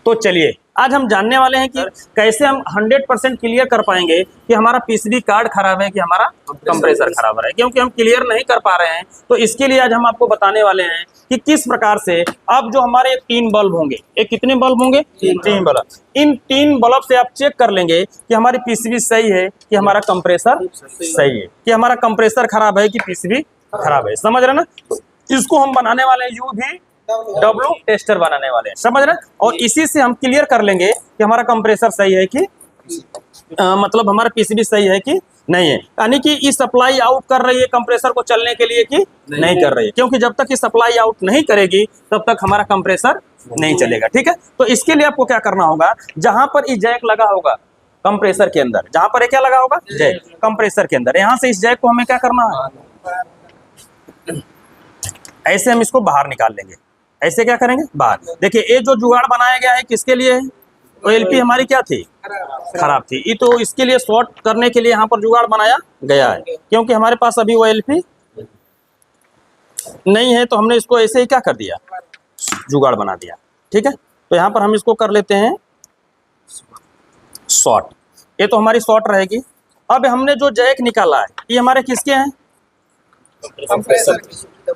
तो चलिए आज हम जानने वाले हैं कि कैसे हम 100% क्लियर कर पाएंगे कि हमारा पीसीबी कार्ड खराब है कि हमारा कंप्रेसर खराब है, क्योंकि हम क्लियर नहीं कर पा रहे हैं। तो इसके लिए आज हम आपको बताने वाले हैं कि किस प्रकार से अब जो हमारे 3 बल्ब होंगे, ये कितने बल्ब होंगे? 3 बल्ब। इन 3 बल्ब से आप चेक कर लेंगे कि हमारी पीसीबी सही है कि हमारा कंप्रेसर सही है, कि हमारा कंप्रेसर खराब है कि पीसीबी खराब है। समझ रहे ना? इसको हम बनाने वाले हैं UV W टेस्टर बनाने वाले हैं, समझ रहे हैं? और इसी से हम क्लियर कर लेंगे कि हमारा कंप्रेसर सही है कि मतलब हमारा पीसीबी सही है कि नहीं है। यानी कि ये सप्लाई आउट कर रही है कंप्रेसर को चलने के लिए कि नहीं कर रही है, क्योंकि जब तक ये सप्लाई आउट नहीं करेगी तब तक हमारा कंप्रेसर नहीं चलेगा। ठीक है, तो इसके लिए आपको क्या करना होगा, जहां पर ये जैक लगा होगा कंप्रेसर के अंदर, जहां पर क्या लगा होगा जैक कंप्रेसर के अंदर, यहां से इस जैक को हमें क्या करना है, ऐसे हम इसको बाहर निकाल लेंगे। ऐसे क्या करेंगे, बाहर। देखिए ये जो जुगाड़ बनाया गया है किसके लिए है? OLP हमारी क्या थी, खराब थी। ये तो इसके लिए शॉर्ट करने के लिए यहाँ पर जुगाड़ बनाया गया है, क्योंकि हमारे पास अभी OLP नहीं है, तो हमने इसको ऐसे ही क्या कर दिया, जुगाड़ बना दिया। ठीक है, तो यहाँ पर हम इसको कर लेते हैं शॉर्ट। ये तो हमारी शॉर्ट रहेगी। अब हमने जो जैक निकाला है ये हमारे किसके हैं,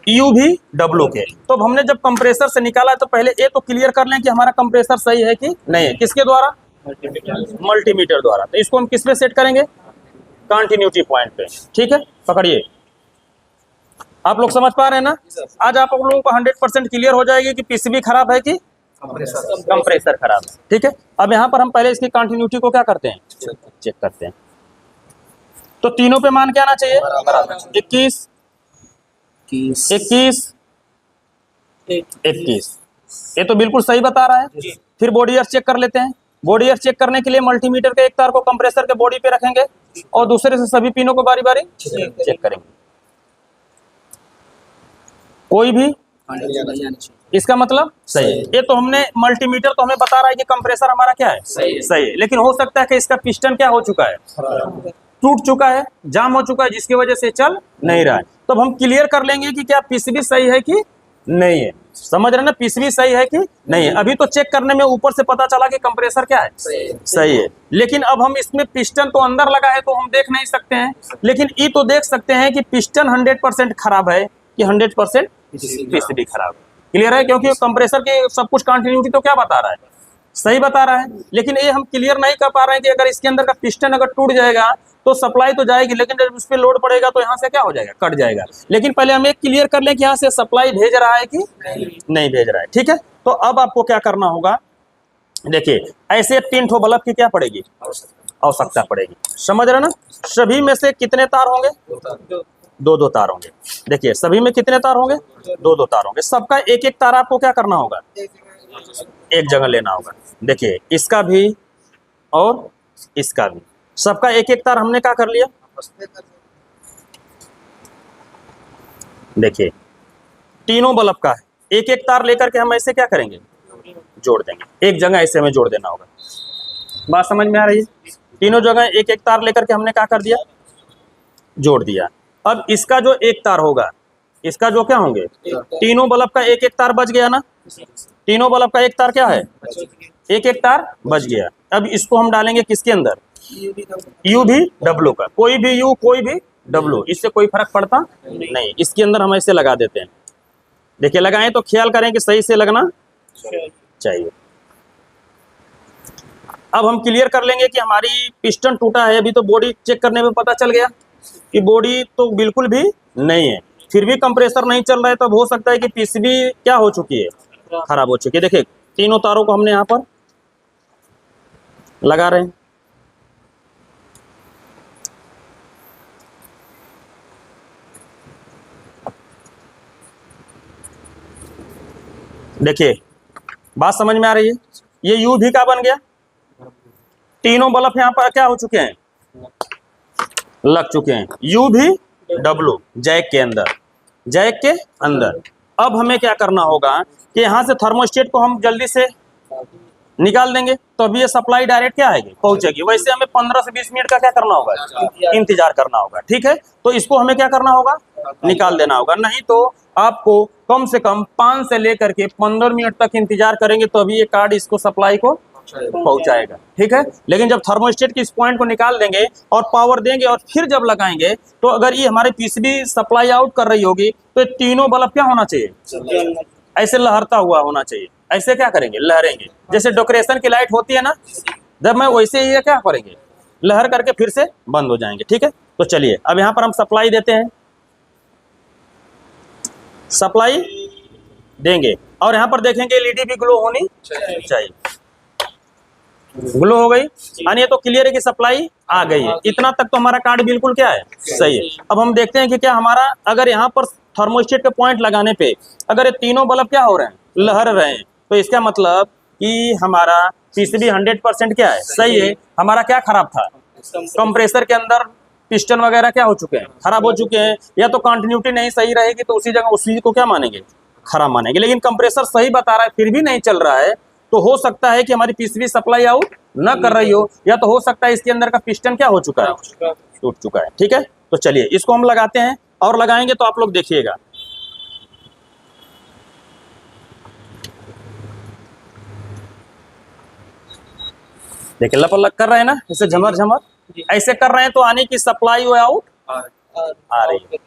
UV W के। तो हमने जब कंप्रेसर से निकाला है तो पहले ये तो क्लियर कर लें कि हमारा कंप्रेसर सही है कि नहीं है। किसके द्वारा, मल्टीमीटर द्वारा। तो इसको हम किस पे सेट करेंगे, कंटिन्यूटी पॉइंट पे। ठीक है, पकड़िए। आप लोग समझ पा रहे हैं ना? आज आप लोगों को 100% क्लियर हो जाएगी कि पीसीबी खराब है कि कंप्रेसर खराब है। ठीक है, अब यहाँ पर हम पहले इसकी कंटिन्यूटी को क्या करते हैं, चेक करते हैं। तो तीनों पे मान क्या आना चाहिए, 21 21 21। ये तो बिल्कुल सही बता रहा है। फिर बॉडी अर्थ चेक कर लेते हैं। बॉडी अर्थ चेक करने के लिए मल्टीमीटर के एक तार को कंप्रेसर के बॉडी पे रखेंगे और दूसरे से सभी पिनों को बारी बारी चेक करेंगे। कोई भी, इसका मतलब सही है। ये तो हमने मल्टीमीटर तो हमें बता रहा है कि कंप्रेसर हमारा क्या है, सही है। लेकिन हो सकता है कि इसका पिस्टन क्या हो चुका है, टूट चुका है, जाम हो चुका है, जिसकी वजह से चल नहीं रहा है। तो हम क्लियर कर लेंगे कि क्या पीसीबी सही है कि नहीं है। समझ रहे ना, पीसीबी सही है कि नहीं है। अभी तो चेक करने में ऊपर से पता चला कि कंप्रेसर क्या है, सही है। लेकिन अब हम इसमें पिस्टन तो अंदर लगा है तो हम देख नहीं सकते हैं, लेकिन ये तो देख सकते हैं कि पिस्टन 100% खराब है कि 100% पीसीबी खराब है। क्लियर है, क्योंकि कंप्रेसर के सब कुछ कंटिन्यूटी तो क्या बता रहा है, सही बता रहा है। लेकिन ये हम क्लियर नहीं कर पा रहे हैं कि अगर इसके अंदर का पिस्टन अगर टूट जाएगा तो सप्लाई तो जाएगी, लेकिन जब उस पर लोड पड़ेगा तो यहाँ से क्या हो जाएगा, कट जाएगा। लेकिन पहले हम एक क्लियर कर लें कि यहाँ से सप्लाई भेज रहा है कि नहीं भेज रहा है। ठीक है, तो अब आपको क्या करना होगा, देखिए ऐसे 3 ठो बल्ब की क्या पड़ेगी, आवश्यकता पड़ेगी। समझ रहे ना? सभी में से कितने तार होंगे, 2-2 तार होंगे। देखिए सभी में कितने तार होंगे, 2-2 तार होंगे। सबका एक एक तार आपको क्या करना होगा, एक जगह लेना होगा। देखिए इसका भी और इसका भी, सबका एक एक तार हमने क्या कर लिया। देखिए तीनों बल्ब का है, एक एक तार लेकर के हम ऐसे क्या करेंगे, जोड़ देंगे। एक जगह ऐसे हमें जोड़ देना होगा। बात समझ में आ रही है? तीनों जगह एक एक तार लेकर के हमने क्या कर दिया, जोड़ दिया। अब इसका जो एक तार होगा, इसका जो क्या होंगे, तीनों बल्ब का एक एक तार बच गया ना। तीनों बल्ब का एक तार क्या है, एक एक तार बच गया। अब इसको हम डालेंगे किसके अंदर, UV W का। कोई भी U कोई भी W, इससे कोई फर्क पड़ता नहीं। इसके अंदर हम ऐसे लगा देते हैं। देखिए लगाएं तो ख्याल करें कि सही से लगना चाहिए। अब हम क्लियर कर लेंगे कि हमारी पिस्टन टूटा है। अभी तो बॉडी चेक करने में पता चल गया कि बॉडी तो बिल्कुल भी नहीं है, फिर भी कंप्रेसर नहीं चल रहा है। तब हो सकता है कि पीसीबी क्या हो चुकी है, खराब हो चुकी है। देखिए तीनों तारों को हमने यहाँ पर लगा रहे हैं। देखिए बात समझ में आ रही है। ये UV का बन गया। तीनों बल्ब यहाँ पर क्या हो चुके हैं, लग चुके हैं। UV W जैक के अंदर, जैक के अंदर। अब हमें क्या करना होगा कि यहाँ से थर्मोस्टेट को हम जल्दी से निकाल देंगे तो अभी ये सप्लाई डायरेक्ट क्या आएगी, पहुंचेगी। वैसे हमें 15 से 20 मिनट का क्या करना होगा, इंतजार करना होगा। ठीक है, तो इसको हमें क्या करना होगा, निकाल देना होगा। नहीं तो आपको कम से कम 5 से लेकर के 15 मिनट तक इंतजार करेंगे तो अभी ये कार्ड इसको सप्लाई को पहुंचाएगा। ठीक है, लेकिन जब थर्मोस्टेट की इस पॉइंट को निकाल देंगे और पावर देंगे और फिर जब लगाएंगे तो अगर ये हमारे पीसीबी सप्लाई आउट कर रही होगी तो ये तीनों बल्ब क्या होना चाहिए, ऐसे लहरता हुआ होना चाहिए। ऐसे क्या करेंगे, लहरेंगे। जैसे डेकोरेशन की लाइट होती है ना, जब मैं वैसे ही क्या करेंगे, लहर करके फिर से बंद हो जाएंगे। ठीक है, तो चलिए अब यहाँ पर हम सप्लाई देते हैं, सप्लाई देंगे और यहाँ पर देखेंगे एलईडी भी ग्लो होनी चाहिए। ग्लो हो गई, यानी ये तो क्लियर है कि सप्लाई आ गई है। इतना तक तो हमारा कार्ड बिल्कुल क्या है, सही है। अब हम देखते हैं कि क्या हमारा अगर यहाँ पर थर्मोस्टेट के पॉइंट लगाने पे अगर ये तीनों बल्ब क्या हो रहे हैं, लहर रहे हैं, तो इसका मतलब कि हमारा पीसीबी 100% क्या है, सही है। हमारा क्या खराब था, कंप्रेसर के अंदर पिस्टन वगैरह क्या हो चुके हैं, खराब हो चुके हैं। या तो कंटिन्यूटी नहीं सही रहेगी तो उसी जगह उसी को क्या मानेंगे, खराब मानेंगे। लेकिन कंप्रेसर सही बता रहा है फिर भी नहीं चल रहा है तो हो सकता है कि हमारी पीसीबी सप्लाई आउट न कर रही हो, या तो हो सकता है इसके अंदर का पिस्टन क्या हो चुका है, टूट चुका है। ठीक है, तो चलिए इसको हम लगाते हैं और लगाएंगे तो आप लोग देखिएगा। देखिए लपलक कर रहे हैं ना, इसे झमर झमर ऐसे कर रहे हैं तो आने की सप्लाई वो आउट आ रही है।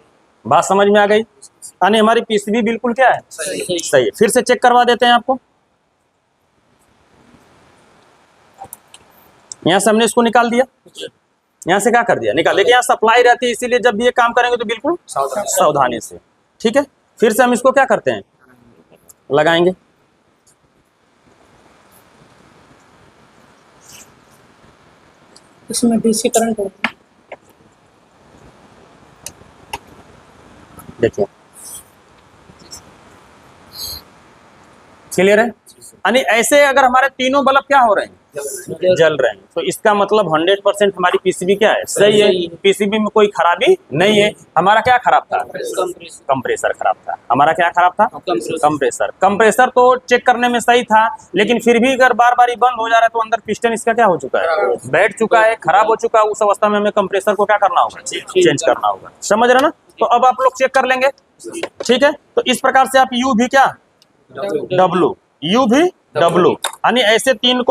बात समझ में आ गई, यानी हमारी पीसीबी बिल्कुल क्या है, सही है। फिर से चेक करवा देते हैं आपको। यहाँ से हमने इसको निकाल दिया, यहाँ से क्या कर दिया, निकाल। देखिए यहाँ सप्लाई रहती है, इसीलिए जब भी ये काम करेंगे तो बिल्कुल सावधानी से। ठीक है, फिर से हम इसको क्या करते हैं, लगाएंगे। इसमें डीसी करंट होगा, देखिए क्लियर है। यानी ऐसे अगर हमारे तीनों बल्ब क्या हो रहे हैं, जल रहे हैं, तो इसका मतलब 100% हमारी पीसीबी क्या है, सही है। पीसीबी में कोई खराबी नहीं है। हमारा क्या खराब था, कंप्रेसर खराब था। हमारा क्या खराब था, कंप्रेसर। कंप्रेसर तो चेक करने में सही था, लेकिन फिर भी अगर बार बार बंद हो जा रहा है तो अंदर पिस्टन इसका क्या हो चुका है, बैठ चुका है, खराब हो चुका है। उस अवस्था में हमें कंप्रेसर को क्या करना होगा, चेंज करना होगा। समझ रहे ना, तो अब आप लोग चेक कर लेंगे। ठीक है, तो इस प्रकार से आप यू भी क्या, डब्लू, यू भी डब्लू, यानी ऐसे तीन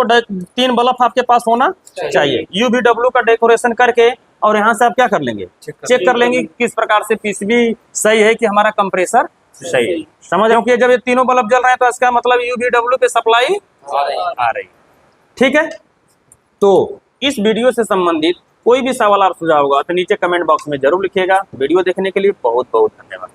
बल्ब आपके पास होना चाहिए। यू भी डब्लू का डेकोरेशन करके और यहाँ से आप क्या कर लेंगे, चेक कर लेंगे किस प्रकार से पीसीबी सही है कि हमारा कंप्रेसर सही है। समझ रहे हो कि जब ये तीनों बल्ब जल रहे हैं तो इसका मतलब यू भी डब्लू पे सप्लाई आ रही। ठीक है, तो इस वीडियो से संबंधित कोई भी सवाल आप सुझाव होगा तो नीचे कमेंट बॉक्स में जरूर लिखिएगा। वीडियो देखने के लिए बहुत बहुत धन्यवाद।